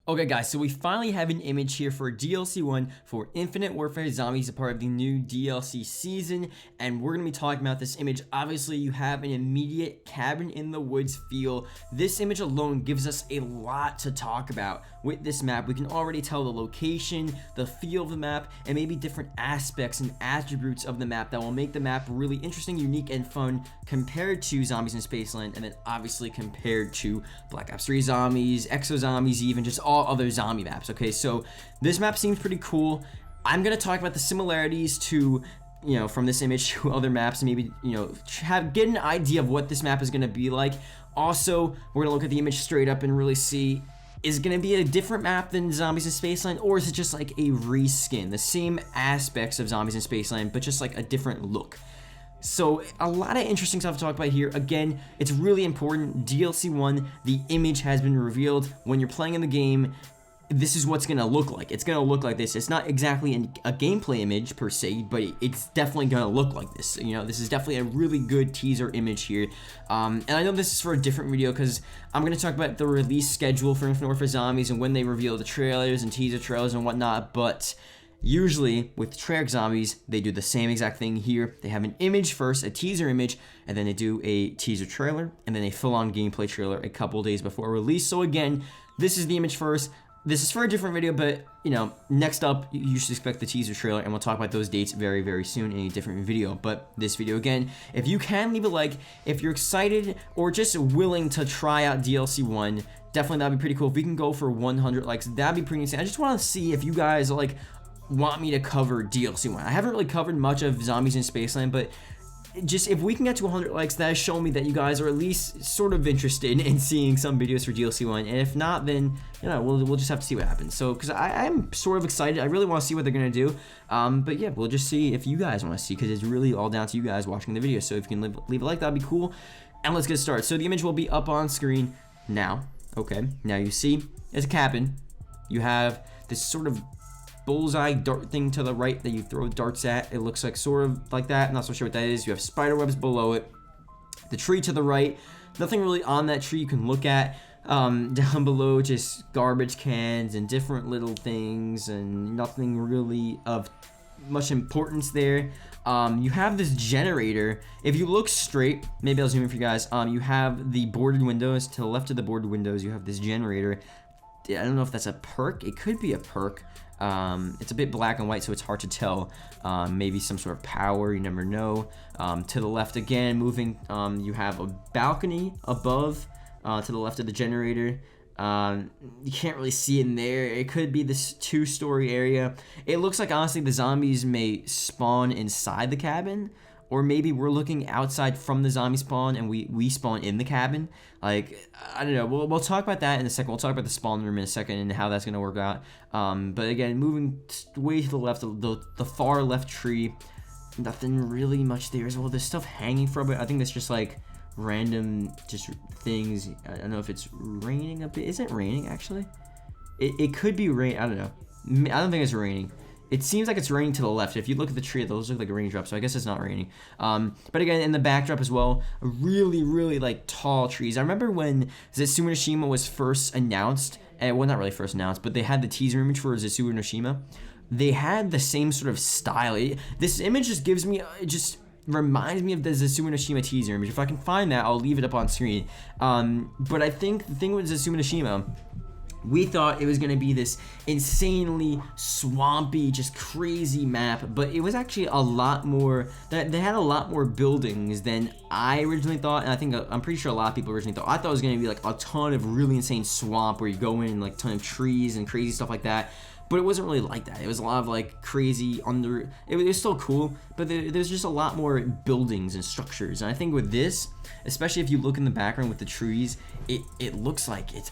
Okay guys, so we finally have an image here for DLC 1 for Infinite Warfare Zombies, a part of the new DLC season, and we're going to be talking about this image. Obviously, you have an immediate cabin in the woods feel. This image alone gives us a lot to talk about with this map. We can already tell the location, the feel of the map, and maybe different aspects and attributes of the map that will make the map really interesting, unique, and fun compared to Zombies in Spaceland, and then obviously compared to Black Ops 3 Zombies, Exo Zombies, even just all other zombie maps. Okay, so this map seems pretty cool. I'm gonna talk about the similarities to, from this image to other maps, and maybe, get an idea of what this map is gonna be like. Also, we're gonna look at the image straight up and really see, is it gonna be a different map than Zombies in Spaceland, or is it just like a reskin, the same aspects of Zombies in Spaceland, but just like a different look? So a lot of interesting stuff to talk about here. Again, it's really important. DLC 1, the image has been revealed. When you're playing in the game, this is what's gonna look like. It's gonna look like this. It's not exactly a gameplay image per se, but it's definitely gonna look like this. This is definitely a really good teaser image here. And I know this is for a different video because I'm gonna talk about the release schedule for Infinite Warfare Zombies and when they reveal the trailers and teaser trailers and whatnot, but usually with Treyarch Zombies, they do the same exact thing here. They have an image first, a teaser image, and then they do a teaser trailer, and then a full-on gameplay trailer a couple days before release. So again, this is the image first. This is for a different video, but next up, you should expect the teaser trailer, and we'll talk about those dates very, very soon in a different video. But this video, again, if you can leave a like, if you're excited or just willing to try out DLC 1, definitely that'd be pretty cool. If we can go for 100 likes, that'd be pretty insane. I just want to see if you guys want me to cover DLC 1. I haven't really covered much of Zombies in Spaceland, but just if we can get to 100 likes, that has shown me that you guys are at least sort of interested in seeing some videos for DLC 1, and if not, then we'll just have to see what happens. So because I'm sort of excited, I really want to see what they're gonna do, but yeah, we'll just see if you guys want to see, because it's really all down to you guys watching the video. So if you can leave a like, that'd be cool, and let's get started. So the image will be up on screen now. Okay, now you see it's a cabin. You have this sort of bullseye dart thing to the right that you throw darts at. It looks like sort of like that. I'm not so sure what that is. You have spider webs below it. The tree to the right, nothing really on that tree you can look at. Down below, just garbage cans and different little things, and nothing really of much importance there. You have this generator. If you look straight, maybe I'll zoom in for you guys. You have the boarded windows. To the left of the boarded windows, you have this generator. I don't know if that's a perk. It could be a perk. It's a bit black and white, so it's hard to tell. Maybe some sort of power, you never know. To the left again, moving, you have a balcony above, to the left of the generator. You can't really see in there. It could be this two-story area. It looks like, honestly, the zombies may spawn inside the cabin, or maybe we're looking outside from the zombie spawn and we spawn in the cabin. I don't know. We'll talk about that in a second. We'll talk about the spawn room in a second and how that's going to work out. But again, moving way to the left, the far left tree, nothing really much there as well. There's stuff hanging from it. I think that's just like random just things. I don't know if it's raining a bit. Is it raining actually? It could be rain. I don't know. I don't think it's raining. It seems like it's raining to the left. If you look at the tree, those look like a raindrop, so I guess it's not raining. But again, in the backdrop as well, really, really tall trees. I remember when Zetsuma no Shima was first announced, well, not really first announced, but they had the teaser image for Zetsuma no Shima. They had the same sort of style. This image just reminds me of the Zetsuma no Shima teaser image. If I can find that, I'll leave it up on screen. But I think the thing with Zetsuma no Shima, we thought it was going to be this insanely swampy, just crazy map, but it was actually a lot more, they had a lot more buildings than I originally thought, and I'm pretty sure a lot of people originally thought. I thought it was going to be like a ton of really insane swamp where you go in, like a ton of trees and crazy stuff like that, but it wasn't really like that. It was a lot of crazy it was still cool, but there's just a lot more buildings and structures, and I think with this, especially if you look in the background with the trees, it looks like it's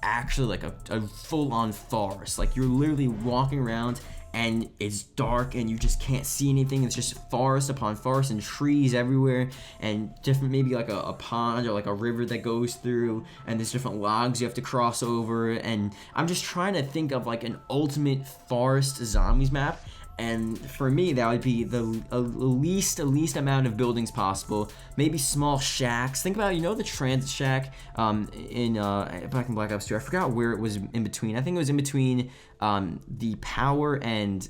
actually like a full-on forest. Like you're literally walking around and it's dark and you just can't see anything. It's just forest upon forest and trees everywhere, and different, maybe like a pond or like a river that goes through, and there's different logs you have to cross over. And I'm just trying to think of like an ultimate forest zombies map, And for me, that would be the least amount of buildings possible. Maybe small shacks. Think about, the transit shack in back in Black Ops 2. I forgot where it was in between. I think it was in between the power and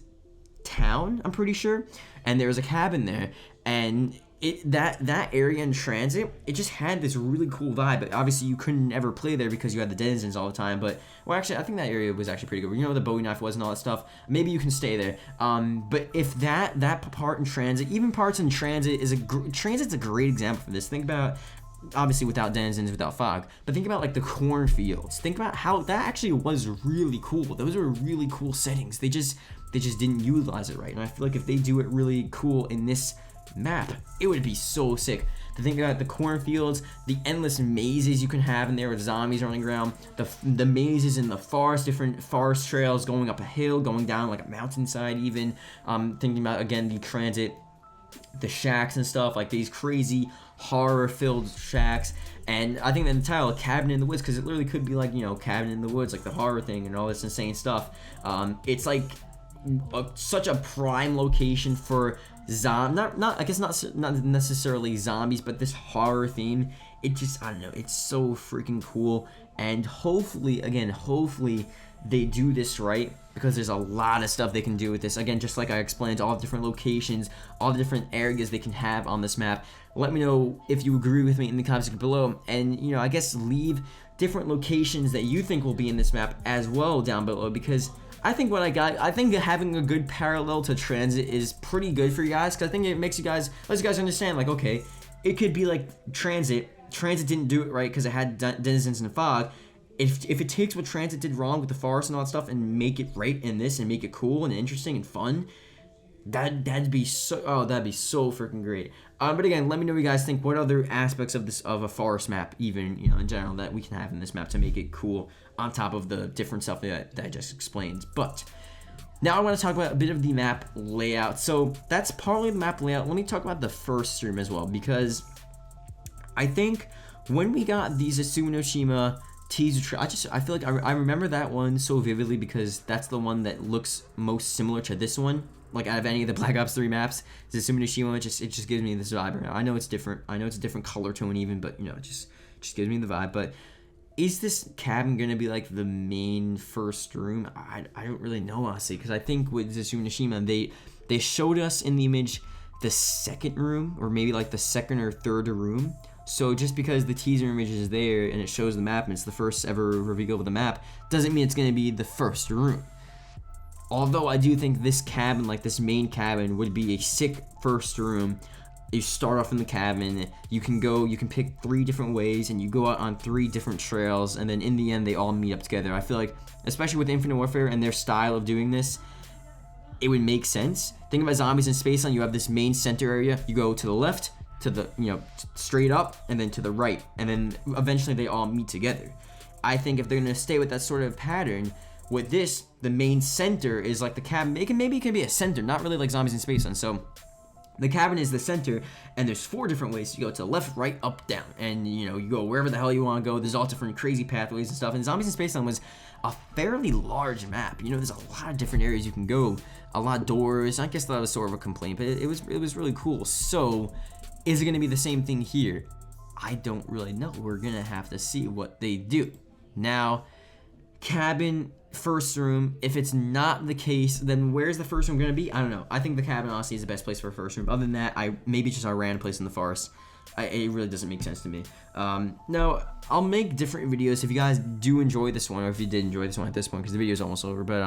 town, I'm pretty sure. And there was a cabin there, and that area in transit, it just had this really cool vibe. But obviously you couldn't ever play there because you had the denizens all the time. But actually, I think that area was actually pretty good. Where the Bowie knife was and all that stuff. Maybe you can stay there. But if that part in transit, even parts in transit transit's a great example for this. Think about, obviously without denizens, without fog, but think about like the cornfields. Think about how that actually was really cool. Those were really cool settings. They just didn't utilize it right. And I feel like if they do it really cool in this map, it would be so sick. To think about the cornfields, the endless mazes you can have in there with zombies running around, the mazes in the forest, different forest trails going up a hill, going down like a mountainside even. Thinking about, again, the transit, the shacks and stuff, like these crazy horror-filled shacks. And I think the title, Cabin in the Woods, because it literally could be like, Cabin in the Woods, like the horror thing and all this insane stuff. It's like such a prime location for not necessarily zombies, but this horror theme. It just, I don't know, it's so freaking cool. And hopefully they do this right, because there's a lot of stuff they can do with this. Again, just like I explained, all the different locations, all the different areas they can have on this map. Let me know if you agree with me in the comments below, and I guess leave different locations that you think will be in this map as well down below, because I think having a good parallel to transit is pretty good for you guys, because I think it lets you guys understand, like, okay, it could be like transit didn't do it right because it had denizens and fog. If it takes what transit did wrong with the forest and all that stuff and make it right in this and make it cool and interesting and fun, that'd be so freaking great. But again, let me know what you guys think. What other aspects of a forest map, even in general, that we can have in this map to make it cool, on top of the different stuff that I just explained. But now I want to talk about a bit of the map layout. So that's partly the map layout. Let me talk about the first room as well, because I think when we got these Azuma no Shima teaser, I feel like I remember that one so vividly, because that's the one that looks most similar to this one. Like, out of any of the Black Ops 3 maps, the Azuma no Shima, it just gives me this vibe right now. I know it's different. I know it's a different color tone even, but it just gives me the vibe. But is this cabin gonna be like the main first room? I don't really know, honestly, because I think with Azuma no Shima, they showed us in the image the second room, or maybe like the second or third room. So just because the teaser image is there and it shows the map and it's the first ever reveal of the map, doesn't mean it's gonna be the first room. Although I do think this cabin, like this main cabin, would be a sick first room. You start off in the cabin, you can pick 3 different ways, and you go out on 3 different trails, and then in the end they all meet up together. I feel like, especially with Infinite Warfare and their style of doing this, it would make sense. Think about zombies in Spaceland. You have this main center area, you go to the left, to the straight up, and then to the right, and then eventually they all meet together. I think if they're gonna stay with that sort of pattern, with this, the main center is like the cabin. Maybe it can be a center, not really like zombies in Spaceland. So the cabin is the center, and there's 4 different ways. You go to the left, right, up, down, and you go wherever the hell you want to go. There's all different crazy pathways and stuff. And Zombies in Spaceland was a fairly large map. There's a lot of different areas you can go, a lot of doors. I guess that was sort of a complaint, but it was really cool. So is it going to be the same thing here? I don't really know. We're gonna have to see what they do. Now, cabin, first room. If it's not the case, then where's the first room gonna be? I don't know. I think the cabin honestly is the best place for a first room. Other than that, maybe just a random place in the forest. It really doesn't make sense to me. Now, I'll make different videos if you guys do enjoy this one, or if you did enjoy this one at this point, because the video is almost over. But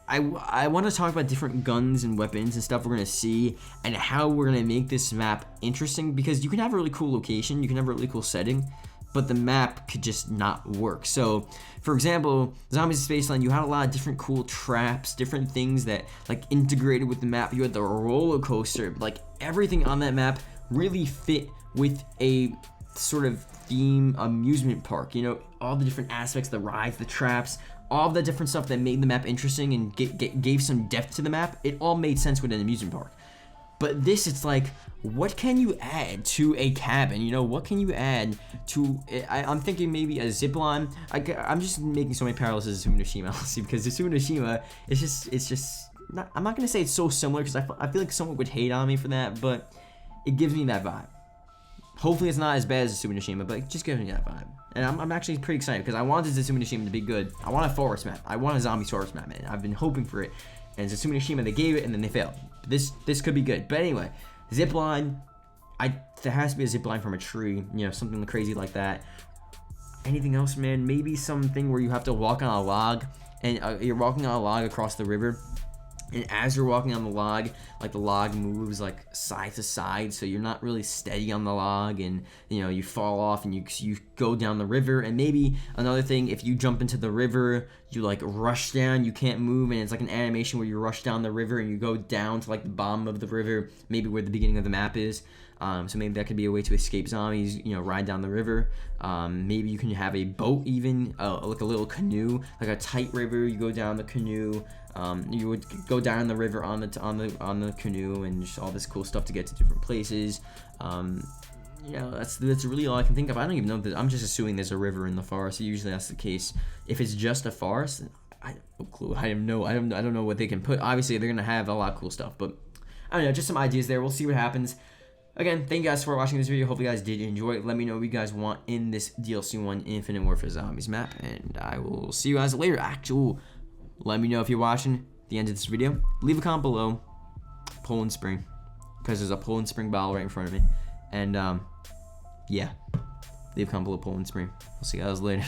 I want to talk about different guns and weapons and stuff we're gonna see, and how we're gonna make this map interesting, because you can have a really cool location, you can have a really cool setting, but the map could just not work. So, for example, Zombies in Spaceland, you had a lot of different cool traps, different things that like integrated with the map. You had the roller coaster, like everything on that map really fit with a sort of theme amusement park. All the different aspects, the rides, the traps, all the different stuff that made the map interesting and gave some depth to the map. It all made sense with an amusement park. But this, it's like, what can you add to a cabin? What can you add to? I'm thinking maybe a zip line. I'm just making so many parallels to Azuma no Shima, honestly, because Azuma no Shima, it's just I'm not gonna say it's so similar because I feel like someone would hate on me for that, but it gives me that vibe. Hopefully it's not as bad as Tsumi no Shima, but it just gives me that vibe. And I'm actually pretty excited because I wanted Tsumi no Shima to be good. I want a forest map. I want a zombie forest map, man. I've been hoping for it. And Tsumi no Shima, they gave it and then they failed. This could be good. But anyway, zipline. There has to be a zipline from a tree, you know, something crazy like that. Anything else, man? Maybe something where you have to walk on a log, and you're walking on a log across the river. And as you're walking on the log, like the log moves like side to side, so you're not really steady on the log, and you know you fall off and you go down the river. And maybe another thing, if you jump into the river, you like rush down, you can't move, and it's like an animation where you rush down the river and you go down to like the bottom of the river, maybe where the beginning of the map is. So maybe that could be a way to escape zombies, you know, ride down the river. Maybe you can have a boat even, like a little canoe, like a tight river. You go down the canoe. You would go down the river on the canoe, and just all this cool stuff to get to different places. You know, that's really all I can think of. I don't even know that. I'm just assuming there's a river in the forest. Usually that's the case. If it's just a forest, I have no clue. I don't know what they can put. Obviously they're gonna have a lot of cool stuff, but I don't know. Just some ideas there. We'll see what happens. Again, thank you guys for watching this video. Hope you guys did enjoy it. Let me know what you guys want in this DLC 1 Infinite Warfare Zombies map, and I will see you guys later. Let me know if you're watching at the end of this video. Leave a comment below. Poland Spring, because there's a Poland Spring bottle right in front of me. And yeah, leave a comment below Poland Spring. I'll see you guys later.